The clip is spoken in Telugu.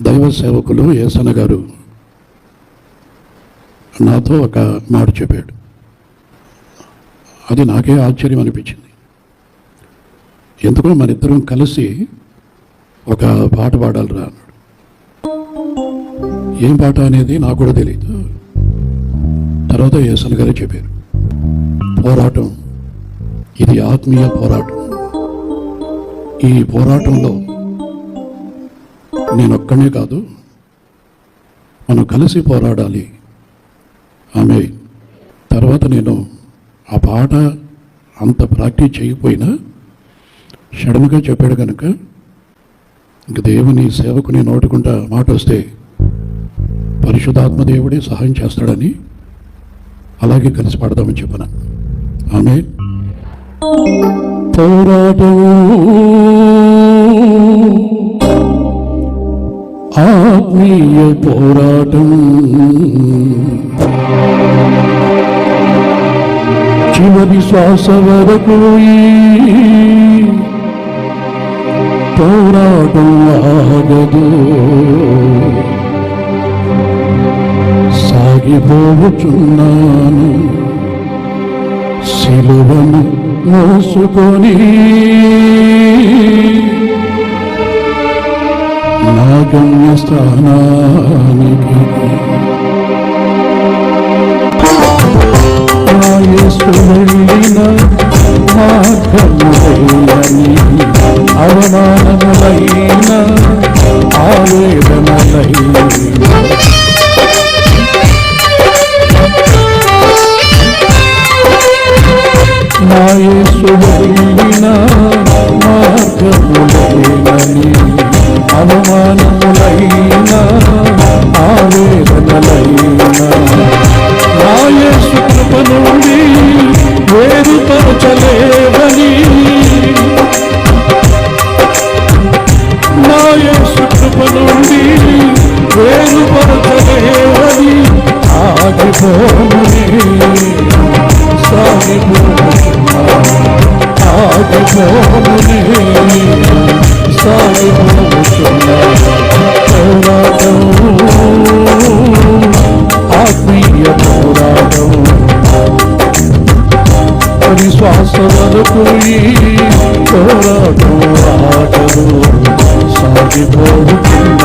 దైవ సేవకులు యేసన్న గారు నాతో ఒక మాట చెప్పాడు. అది నాకే ఆశ్చర్యం అనిపించింది. ఎందుకో మన ఇద్దరం కలిసి ఒక పాట పాడాలిరా అన్నాడు. ఏం పాట అనేది నాకు కూడా తెలియదు. తర్వాత యేసన్న గారే చెప్పారు, పోరాటం, ఇది ఆత్మీయ పోరాటం. ఈ పోరాటంలో నేనొక్కనే కాదు, మనం కలిసి పోరాడాలి. ఆమె తర్వాత నేను ఆ పాట అంత ప్రాక్టీస్ చేయకపోయినా సడన్గా చెప్పాడు కనుక ఇంక దేవుని సేవకుని నోటుకుంటా మాట వస్తే పరిశుద్ధాత్మ దేవుడే సహాయం చేస్తాడని అలాగే కలిసి పాడదామని చెప్పను. ఆమె పోరాటం ఆత్మీయ పోరాటం, చివరి శ్వాస వరకు పోరాటం ఆగదు. సాగిపోవచ్చున్నాను సిలువను మోసుకొని, నా గమ్యస్థానానికి యేసు వెళ్ళిన మార్గములైనని, అవమానములైన ఆవేదనలైన, నా యేసు వెళ్ళిన మార్గములైనని, అవమానములైన ఆవేదనలైన, నా యేసు కృప నుండి వేరుపరచలేవని, నా యేసు కృప నుండి వేరుపరచలేవని, ఆగిపోనునే ఆగిపోనునే సాగిపోతున్నా. పోరాటం ఆత్మీయ పోరాటం, విశ్వాస వరకు పోరాటం ఆటలు సాగిపోతున్నా.